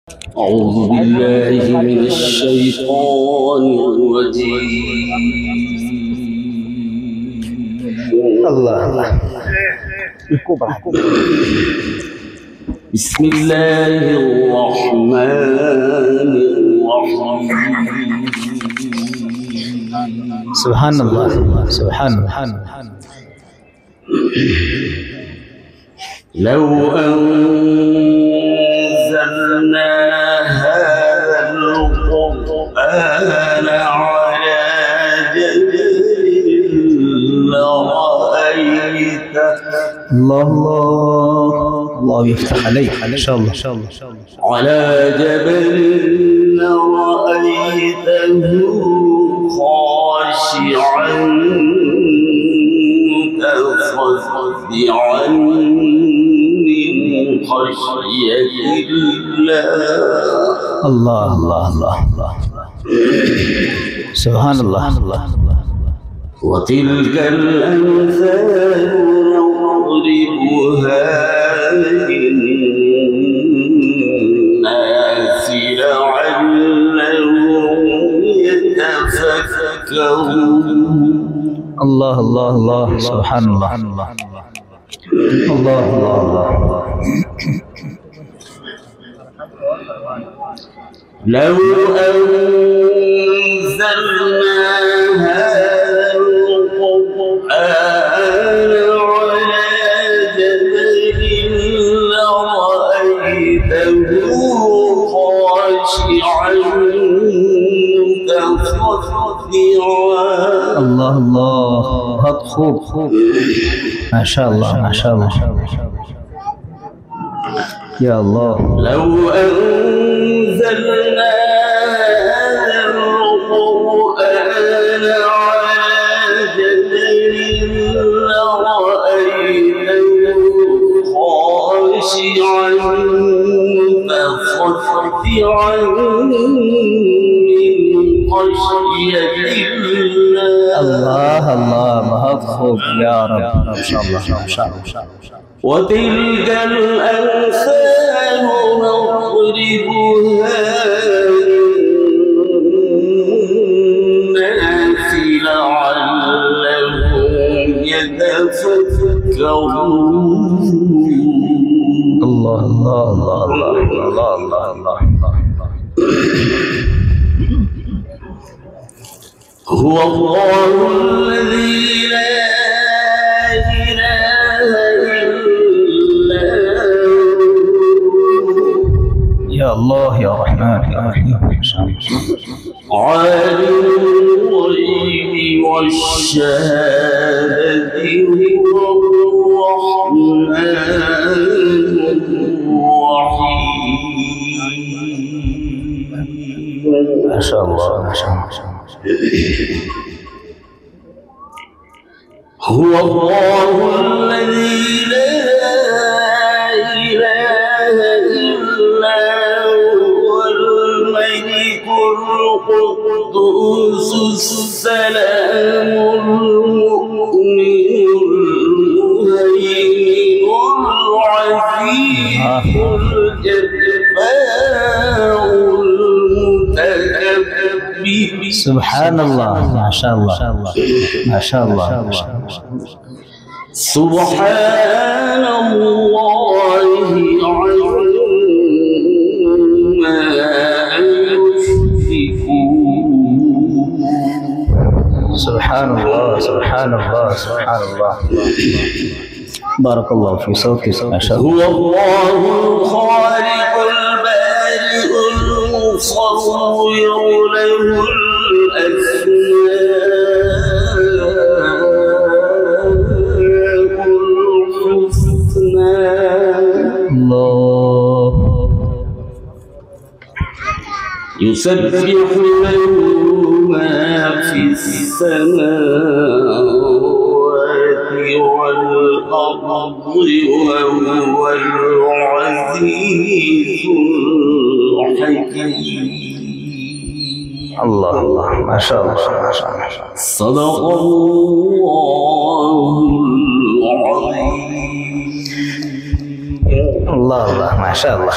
أعوذ بالله من الشيطان الرجيم. الله بسم الله الرحمن الرحيم. سبحان الله سبحان الله. لو أنزلنا هذا القرآن على جبل لرأيته. الله الله يفتح عليك إن شاء الله. على جبل لرأيته خاشعا متصدعا من خشية الله. الله سبحان الله. وتلك الأمثال نضربها للناس لعلهم يتفكرون. الله سبحان الله. الله لو أنزلنا هذا القرآن على جبل لرأيته خاشعا متصدعا. الله خوب ما شاء الله يا الله. لو أنزلنا هذا القرآن على جبل لرأيته خاشعا متصدعا من خشية الله. الله خوب يا رب ما شاء الله. وتلك الأمثال نضربها للناس لعلهم يتفكرون. الله هو الله الذي لا إله إلا هو. يا الله يا رحمن يا رحيم. عالم الغيب والشهادة هو الرحمن الرحيم. ما شاء الله. هو الله الذي لا إله إلا هو الملك القدوس السلام المؤمن المهيمن العزيز الجبار المتكبر. سبحان الله ما شاء الله ما شاء الله. سبحان الله عما يشركون. سبحان الله. بارك الله في صوتك ما شاء الله. هو الله الخالق البارئ المصور له الأسماء الحسنى. الله يسبح له ما في السماوات والأرض وهو العزيز الحكيم. الله ما شاء الله. صدق الله العظيم. الله ما شاء الله.